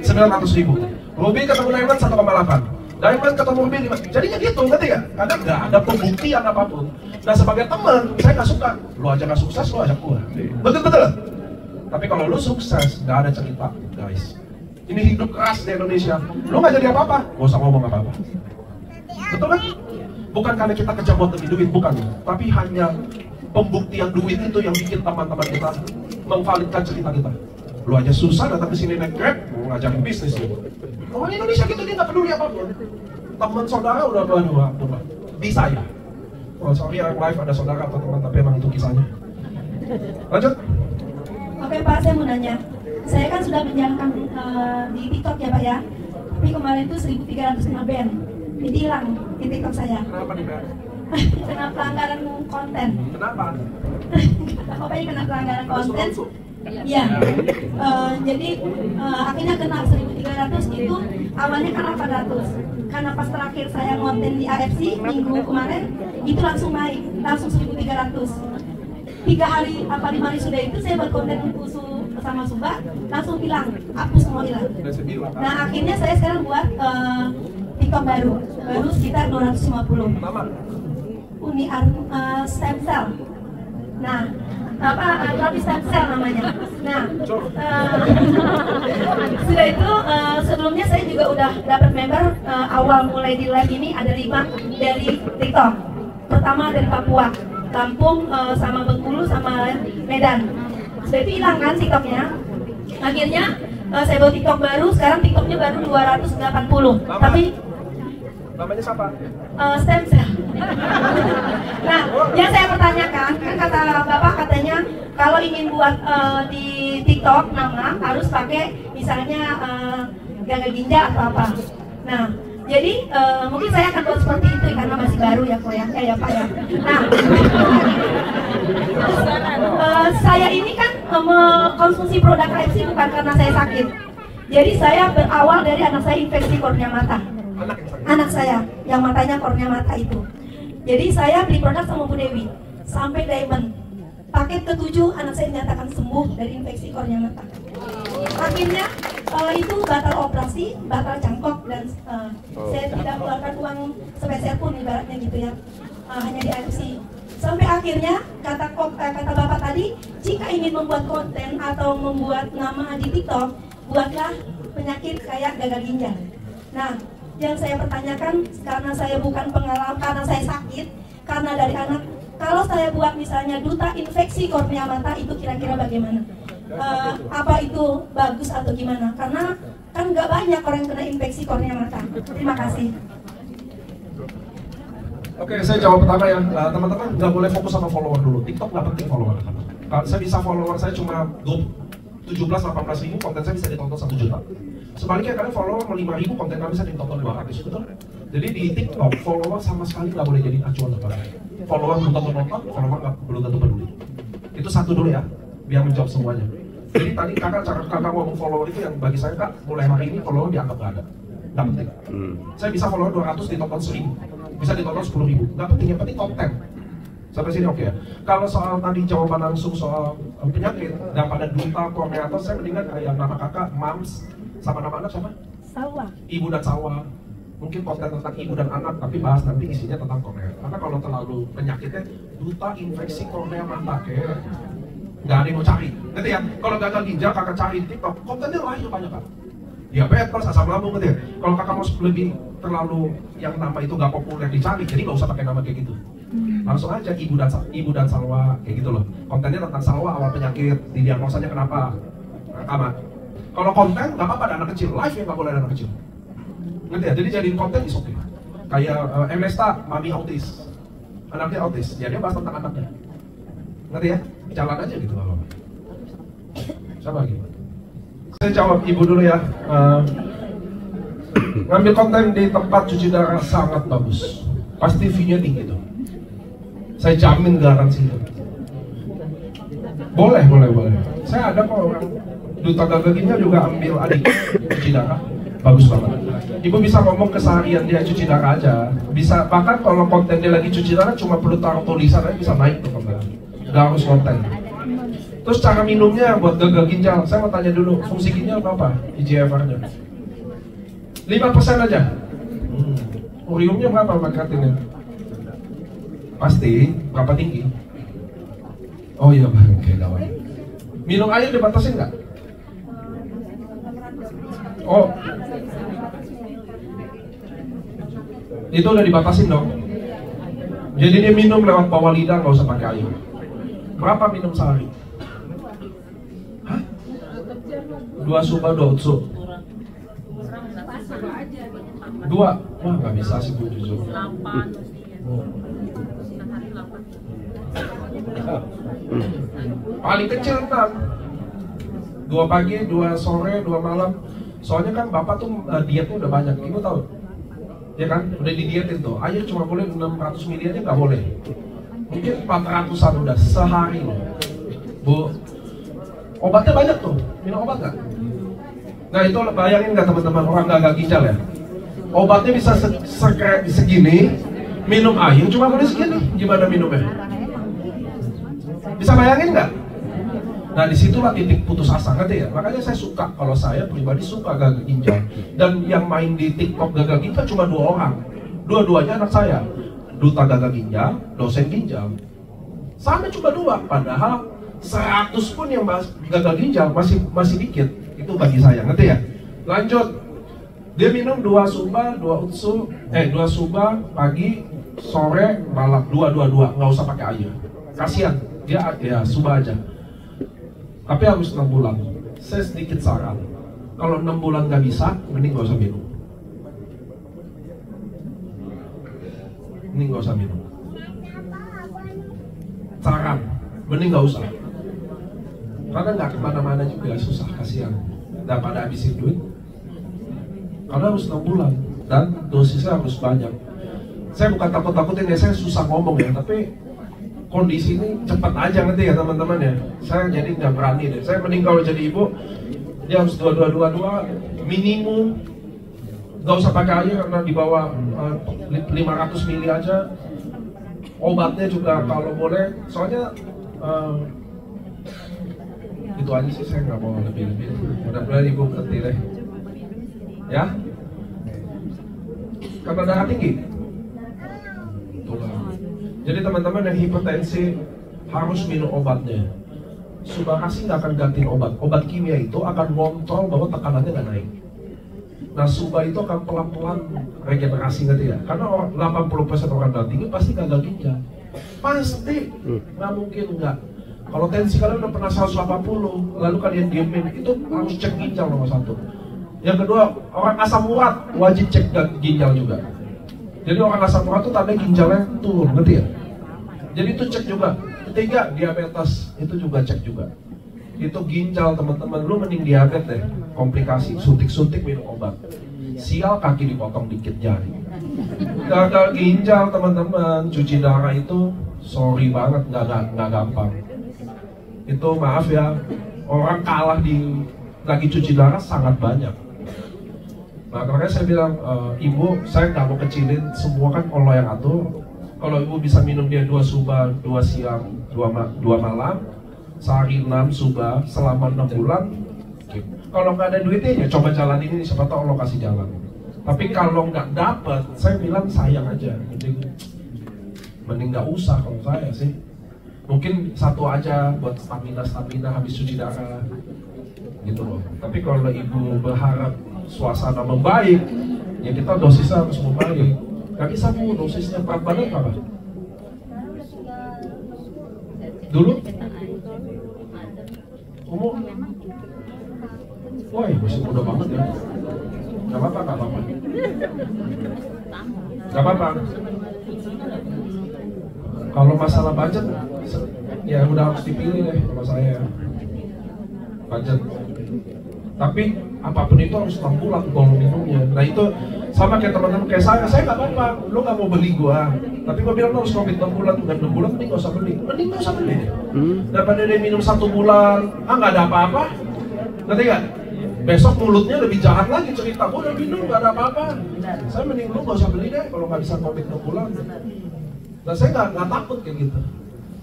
900.000, Ruby ketemu Diamond 1,8, Diamond ketemu Ruby 5. Jadinya gitu, ngerti gak? Kadang nggak ada pembuktian apapun. Nah sebagai teman, saya nggak suka. Lu aja nggak sukses, lu ajak gua. Betul-betul. Tapi kalau lu sukses, nggak ada cerita, guys. Ini hidup keras di Indonesia. Lu nggak jadi apa-apa, gak usah ngomong apa-apa. Betul kan? Bukan karena kita kerja buat demi duit, bukan. Tapi hanya pembuktian duit itu yang bikin teman-teman kita memvalidkan cerita kita. Lu aja susah datang ke sini naik Grab, mau ngajarin bisnis gitu. Orang Indonesia gitu dia nggak peduli apapun. Teman saudara udah coba di saya. Oh sorry yang live ada saudara atau teman, tapi emang itu kisahnya. Lanjut. Oke Pak, saya mau nanya. Saya kan sudah menjalankan di TikTok ya Pak ya. Tapi kemarin itu 1.305 band. Jadi hilang di TikTok saya. Kenapa nih, Mbak? Kena pelanggaran konten. Kenapa? Pokoknya kena pelanggaran konten. Ya, jadi akhirnya kena 1.300 itu awalnya kan 800. Karena pas terakhir saya konten di AFC minggu kemarin itu langsung naik, langsung 1.300. 3 hari apa 5 hari sudah itu saya buat konten sama Suba langsung hilang, hapus semua hilang. Nah akhirnya saya sekarang buat TikTok baru sekitar 250. Nama? Uni stem cell. Nah tapi stem cell namanya. Nah sudah itu sebelumnya saya juga udah dapat member awal mulai di live ini ada 5 dari TikTok. Pertama dari Papua, Lampung, sama Bengkulu, sama Medan. Sudah itu hilang kan TikToknya. Akhirnya saya buat TikTok baru, sekarang TikToknya baru 280. Tapi namanya siapa? Stem cell. Nah, yang saya pertanyakan, kan kata Bapak katanya kalau ingin buat di TikTok nama harus pakai misalnya gagal ginjal atau apa. Nah, jadi mungkin saya akan buat seperti itu karena masih baru ya kok ya, ya Pak ya. Nah, saya ini kan mengkonsumsi produk AFC bukan karena saya sakit. Jadi saya berawal dari anak saya infeksi kornea mata. Anak saya yang matanya kornea mata itu. Jadi saya beli produk sama Bu Dewi sampai Diamond. Paket ke-7 anak saya dinyatakan sembuh dari infeksi kornea mata. Akhirnya itu batal operasi, batal cangkok dan saya tidak mengeluarkan uang sepeser pun ibaratnya gitu ya. Hanya di AFC. Sampai akhirnya kata Bapak tadi, jika ingin membuat konten atau membuat nama di TikTok, buatlah penyakit kayak gagal ginjal. Nah, yang saya pertanyakan karena saya bukan pengalaman, karena saya sakit, karena dari anak, kalau saya buat misalnya duta infeksi kornea mata itu kira-kira bagaimana? Apa itu bagus atau gimana? Karena kan nggak banyak orang yang kena infeksi kornea mata. Terima kasih. Oke, saya jawab pertama ya. Teman-teman nggak boleh fokus sama follower dulu. TikTok nggak penting follower. Saya bisa follower saya cuma 17-18 ribu, konten saya bisa ditonton 1 juta. Sebaliknya kalian follower 5 ribu, konten kalian bisa ditonton 500, betul? Jadi di TikTok follower sama sekali nggak boleh jadi acuan lebaran. Follower belum tentu nonton, follower belum tentu peduli. Itu satu dulu ya, biar menjawab semuanya. Jadi tadi kakak ngomong follower itu yang bagi saya kak, mulai hari ini follower dianggap nggak ada, nggak penting. Saya bisa follower 200 ditonton 1000, bisa ditonton 10.000, nggak penting, yang penting konten. Sampai sini oke ya. Kalau soal tadi jawaban langsung soal penyakit dan pada duta koordinator, saya mendingan yang nama kakak, Mams, sama nama anak siapa? Salwa. Ibu dan Salwa. Mungkin konten tentang ibu dan anak, tapi bahas nanti isinya tentang kornea. Karena kalau terlalu penyakitnya, duta infeksi kornea mata, kayak nggak ada yang mau cari. Ngerti ya? Kalau gagal ginjal, kakak cari di TikTok, kontennya lain banyak kan? Diabetes, asam lambung, ngerti ya? Kalau kakak mau lebih terlalu yang nama itu nggak populer dicari, jadi nggak usah pakai nama kayak gitu. Langsung aja ibu dan Salwa, kayak gitu loh. Kontennya tentang Salwa, awal penyakit, didiagnosanya kenapa, aman. Kalau konten nggak apa-apa ada anak kecil, live ya nggak boleh ada anak kecil. Ngerti ya? Jadi jadiin konten is oke. Kayak Emesta, mami autis, anaknya autis, ya dia bahas tentang anaknya. Ngerti ya? Jalan aja gitu kalau. Siapa lagi? Saya jawab ibu dulu ya. Ngambil konten di tempat cuci darah sangat bagus. Pasti view-nya tinggi tuh. Saya jamin garansi itu. Boleh. Saya ada kok orang duta gagal ginjal juga ambil adik cuci darah. Bagus banget. Ibu bisa ngomong keseharian dia cuci darah aja. Bisa, bahkan kalau konten dia lagi cuci darah cuma perlu taruh tulisan aja bisa naik tuh konten. Gak harus konten. Terus cara minumnya buat gagal ginjal, saya mau tanya dulu, fungsi ginjal berapa IGFR-nya? 5% aja. Uriumnya berapa Mbak Kartini? Pasti, berapa tinggi? Oh iya Bang, oke gawat. Minum air dibatasin nggak? Oh, Itu udah dibatasin dong. Jadi dia minum lewat bawah lidah, nggak usah pakai air. Berapa minum sehari? Hah? 2 suba, 2 utsu. 2? Wah, nggak bisa sih Bu jujur. Paling kecil 6. 2 pagi, 2 sore, 2 malam. Soalnya kan bapak tuh dietnya udah banyak, ibu tahu? Ya kan, udah didietin tuh. Air cuma boleh 600 ml aja nggak boleh. Mungkin 400-an udah sehari loh. Bu, obatnya banyak tuh. Minum obat nggak? Nah itu bayangin nggak teman-teman, orang gagal ginjal ya? Obatnya bisa segini, minum air cuma boleh segini. Gimana minumnya? Bisa bayangin nggak? Nah disitulah titik putus asa, ngerti ya? Makanya saya suka, kalau saya pribadi suka gagal ginjal. Dan yang main di TikTok gagal ginjal cuma 2 orang. Dua-duanya anak saya. Duta gagal ginjal, dosen ginjal. Sama cuma 2, padahal 100 pun yang gagal ginjal masih dikit. Itu bagi saya, ngerti ya? Lanjut. Dia minum 2 suba, 2 utsu, 2 suba pagi, sore, malam, 2, nggak usah pakai air. Kasihan, dia ya suba aja. Tapi harus 6 bulan. Saya sedikit saran, kalau 6 bulan nggak bisa, mending nggak usah minum. Mending nggak usah minum. Saran, mending nggak usah. Karena nggak kemana-mana juga, susah, kasihan. Daripada habisin duit. Karena harus 6 bulan dan dosisnya harus banyak. Saya bukan takut-takutin ya, saya susah ngomong ya, tapi kondisi ini cepat aja nanti ya teman-teman ya. Saya jadi nggak berani deh. Saya mending kalau jadi ibu, dia harus 2 minimum. Nggak usah pakai air karena di bawah 500 ml aja. Obatnya juga kalau boleh, soalnya itu aja sih, saya nggak mau lebih-lebih. Mudah-mudahan ibu ngerti deh. Ya? Karena darah tinggi. Itulah. Jadi teman-teman yang hipertensi harus minum obatnya. Subakasi nggak akan gantiin obat. Obat kimia itu akan ngontrol bahwa tekanannya nggak naik. Nah suba itu akan pelan-pelan regenerasi ngerti ya. Karena 80% orang darah tinggi pasti gagal ginjal. Pasti. Nggak mungkin nggak. Kalau tensi kalian udah pernah 180, lalu kalian diemin, itu harus cek ginjal nomor 1. Yang kedua, orang asam urat wajib cek ginjal juga. Jadi orang asam urat itu tanda ginjalnya turun, ngerti ya? Jadi itu cek juga. Ketiga, diabetes, itu juga cek juga. Itu ginjal teman-teman, lu mending diabetes deh, komplikasi, suntik-suntik minum obat. Sial kaki dipotong dikit jari. Gagal ginjal teman-teman, cuci darah itu sorry banget, nggak gampang. Itu maaf ya, orang kalah lagi cuci darah sangat banyak. Nah makanya saya bilang, ibu saya nggak mau kecilin, semua kan Allah yang atur. Kalau ibu bisa minum dia 2 suba, 2 siang, 2 malam, sehari 6 suba selama 6 bulan. Kalau nggak ada duitnya ya coba jalan ini, siapa tahu Allah kasih jalan. Tapi kalau nggak dapet, saya bilang sayang aja. Mending nggak usah kalau saya sih. Mungkin 1 aja buat stamina habis cuci darah gitu loh. Tapi kalau ibu berharap suasana membaik, ya kita dosisnya harus membaik. Gak bisa Bu, dosisnya berat badan apa? Dulu? Umur? Woi, masih muda banget ya. Gak apa-apa. Gak apa-apa. Kalau masalah budget, ya udah harus dipilih deh sama saya. Budget. Tapi apapun itu harus 6 bulan kalau minumnya. Nah itu sama kayak teman-teman kayak saya nggak apa-apa, lu nggak mau beli gua, tapi gua bilang lu harus komit 6 bulan, bukan 6 bulan, mending nggak usah beli deh. Daripada dia minum 1 bulan, nggak ada apa-apa, ngerti nggak? Besok mulutnya lebih jahat lagi cerita, gua udah minum nggak ada apa-apa. Saya mending lu nggak usah beli deh kalau nggak bisa komit 6 bulan. Nah saya nggak takut kayak gitu,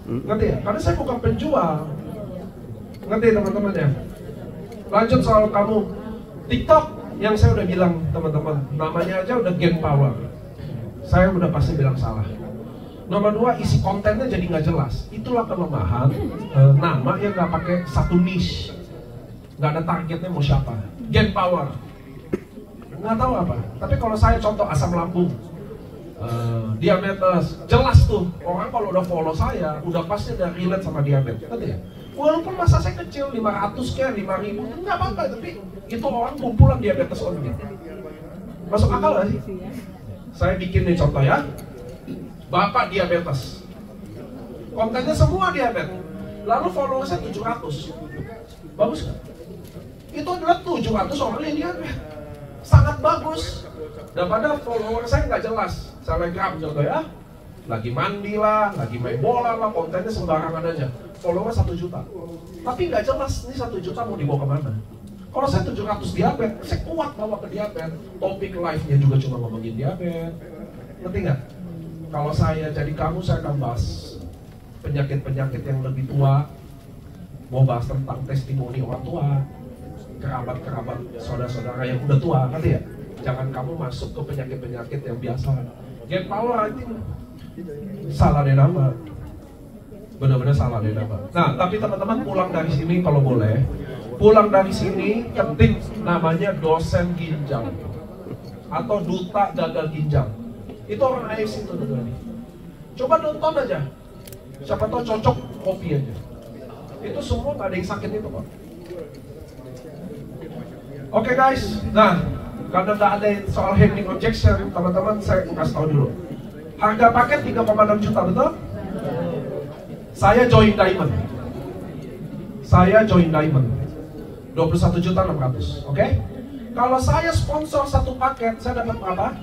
ngerti ya? Karena saya bukan penjual, ngerti teman-teman ya? Lanjut soal kamu TikTok yang saya udah bilang teman-teman, namanya aja udah gain power. Saya udah pasti bilang salah. Nomor 2, isi kontennya jadi nggak jelas. Itulah kelemahan nama yang nggak pakai satu niche, nggak ada targetnya mau siapa. Gain power, nggak tahu apa. Tapi kalau saya contoh asam lambung, diabetes, jelas tuh orang kalau udah follow saya udah pasti udah relate sama diabetes, ngerti ya? Walaupun masa saya kecil 500 kayak 5.000 nggak apa-apa, tapi itu orang kumpulan diabetes only. Masuk akal nggak sih? Saya bikin nih contoh ya, bapak diabetes, kontennya semua diabetes, lalu followersnya 700, bagus nggak? Itu adalah 700 orang yang diabetes, sangat bagus. Daripada follower saya nggak jelas, selebgram contoh ya, lagi mandi lah, lagi main bola lah, kontennya sembarangan aja, follower 1 juta, tapi nggak jelas ini 1 juta mau dibawa kemana. Kalau saya 700 diabetes, saya kuat bawa ke diabetes, topik live-nya juga cuma ngomongin diabetes, ngerti nggak? Kalau saya jadi kamu, saya akan bahas penyakit-penyakit yang lebih tua, mau bahas tentang testimoni orang tua, kerabat-kerabat, saudara-saudara yang udah tua, ngerti ya? Jangan kamu masuk ke penyakit-penyakit yang biasa. Get power itu salah deh nama, benar-benar salah deh nama. Nah, tapi teman-teman pulang dari sini kalau boleh, pulang dari sini penting namanya dosen ginjal atau duta gagal ginjal. Itu orang AFC itu teman-teman. Coba nonton aja, siapa tahu cocok, kopi aja. Itu semua nggak ada yang sakit itu kok. Oke guys, nah karena nggak ada soal handling objection, teman-teman saya kasih tahu dulu. Harga paket 3,6 juta, betul? Saya join diamond. Saya join diamond. 21.600.000, oke? Kalau saya sponsor satu paket, saya dapat berapa?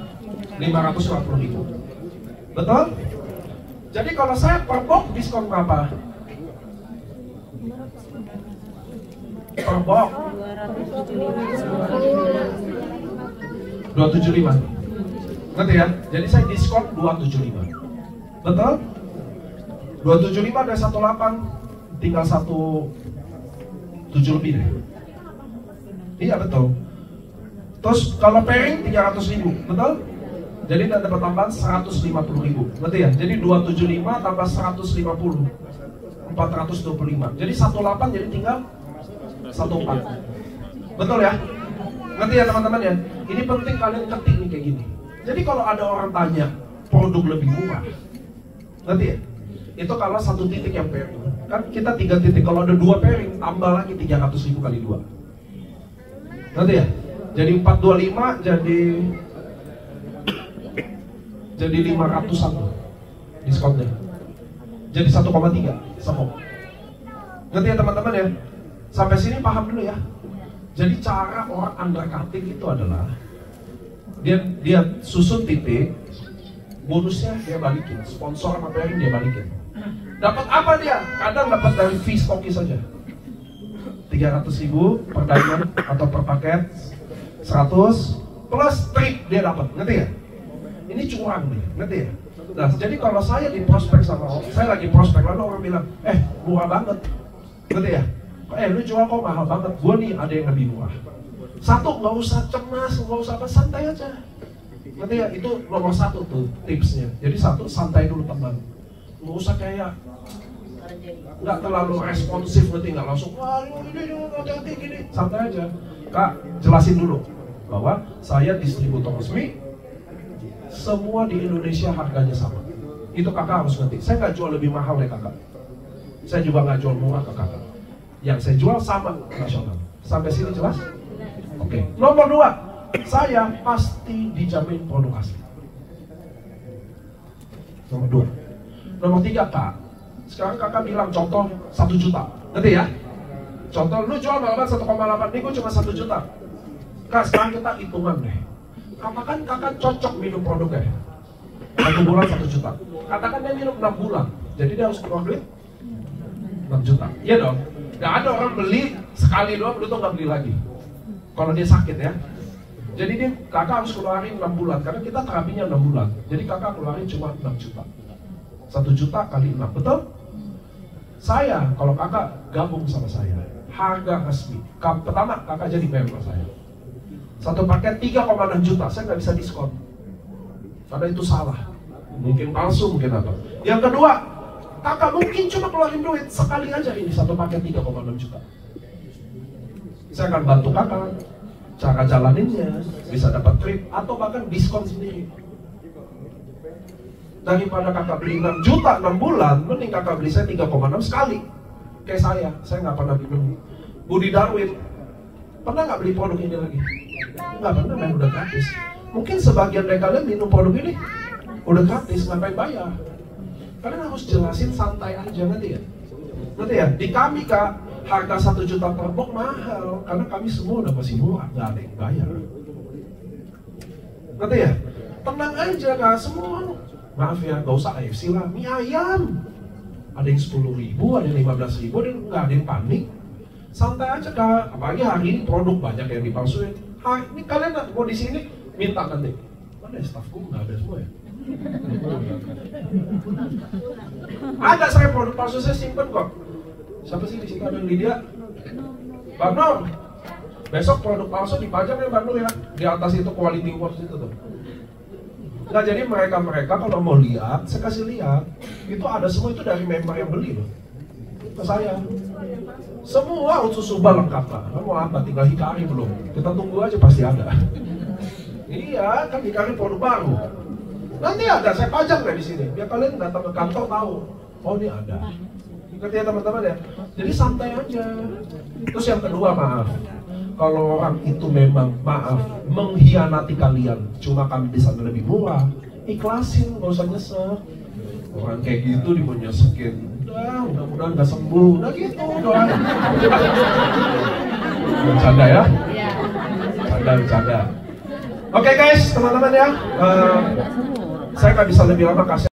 550.000. Betul? Jadi kalau saya per box diskon berapa? Per box 275. Ngerti ya? Jadi saya diskon 275. Betul? 275 dari 18 tinggal 17 lebih deh. Iya betul. Terus kalau pairing 300.000, betul? Jadi udah dapat tambahan 150.000. Ngerti ya? Jadi 275 tambah 150, 425. Jadi 18 jadi tinggal 14. Betul ya? Ngerti ya teman-teman ya? Ini penting kalian ketik nih kayak gini. Jadi kalau ada orang tanya produk lebih murah, ngerti ya? Itu kalau satu titik yang pairing. Kan kita 3 titik, kalau ada 2 pairing tambah lagi 300.000 kali 2. Ngerti ya? Jadi 425 jadi 500-an diskonnya. Jadi 1,3 sepok. Ngerti ya teman-teman ya? Sampai sini paham dulu ya. Jadi cara orang undercutting itu adalah dia susun titik, bonusnya dia balikin, sponsor sama pairing dia balikin. Dapat apa dia? Kadang dapat dari fee stokis saja. 300.000 per diamond atau per paket, 100 plus trip dia dapat, ngerti ya? Ini curang nih, ngerti ya? Nah, jadi kalau saya di prospek sama orang, saya lagi prospek lalu orang bilang, murah banget, ngerti ya? Lu jual kok mahal banget, gua nih ada yang lebih murah. Satu, nggak usah cemas, nggak usah apa, santai aja. Ngerti ya? Itu nomor 1 tuh tipsnya. Jadi 1, santai dulu teman. Nggak usah kayak nggak terlalu responsif, ngerti nggak langsung wah ini hati-hati gini, santai aja. Kak, jelasin dulu bahwa saya distributor resmi, semua di Indonesia harganya sama. Itu kakak harus ngerti. Saya nggak jual lebih mahal deh kakak, saya juga nggak jual murah ke kakak. Yang saya jual sama nasional. Sampai sini jelas? Oke. Nomor 2, saya pasti dijamin produk asli. Nomor 2. Nomor 3, kak, sekarang kakak bilang contoh 1 juta, ngerti ya? Contoh lu jual berapa? 1,8, ini gue cuma 1 juta. Kak, sekarang kita hitungan deh. Katakan kakak cocok minum produknya 1 bulan 1 juta. Katakan dia minum 6 bulan, jadi dia harus keluar duit 6 juta. Iya dong? Gak ada orang beli sekali doang, lu tuh gak beli lagi kalau dia sakit ya. Jadi dia, kakak harus keluarin 6 bulan, karena kita terapinya 6 bulan. Jadi kakak keluarin cuma 6 juta. 1 juta kali 6, betul? Saya, kalau kakak gabung sama saya, harga resmi. Pertama, kakak jadi member saya. Satu paket 3,6 juta, saya nggak bisa diskon. Karena itu salah. Mungkin palsu, mungkin apa. Yang kedua, kakak mungkin cuma keluarin duit sekali aja ini, satu paket 3,6 juta. Saya akan bantu kakak, cara jalaninnya, bisa dapat trip, atau bahkan diskon sendiri. Daripada kakak beli 6 juta 6 bulan, mending kakak beli saya 3,6 sekali. Kayak saya nggak pernah beli. Budi Darwin, pernah nggak beli produk ini lagi? Nggak pernah, main udah gratis. Mungkin sebagian dari kalian minum produk ini udah gratis, ngapain bayar? Kalian harus jelasin santai aja, nanti ya. Nanti ya, di kami kak, harga 1 juta per box mahal, karena kami semua udah masih murah, nggak ada yang bayar. Nanti ya, tenang aja kak, semua. Maaf ya, gak usah AFC lah, mie ayam. Ada yang 10.000, ada yang 15.000, ada yang nggak ada yang panik. Santai aja kak, apalagi hari ini produk banyak yang dipalsuin. Ini kalian mau di sini minta nanti. Mana ya stafku? Nggak ada semua ya. Ada saya produk palsu saya simpen kok. Siapa sih di situ ada Lydia? Bang Nur. Besok produk palsu dipajang ya Bang Nur ya. Di atas itu quality works itu tuh. Nah jadi mereka kalau mau lihat, saya kasih lihat. Itu ada semua itu dari member yang beli loh. Ke saya. Semua unsur subal lengkap lah. Kamu apa? Tinggal Hikari belum. Kita tunggu aja pasti ada. Iya, kan Hikari produk baru. Nanti ada, saya pajang deh di sini. Biar kalian datang ke kantor tahu. Oh ini ada. Ngerti ya teman-teman ya. Jadi santai aja. Terus yang kedua maaf. Kalau orang itu memang maaf mengkhianati kalian, cuma kami di sana lebih murah, ikhlasin, nggak usah nyesek. Orang kayak gitu di mau nyesekin. Mudah-mudahan nggak sembuh. Udah gitu doang. Bercanda ya? Bercanda. Oke guys, teman-teman ya. Saya nggak bisa lebih lama kasih.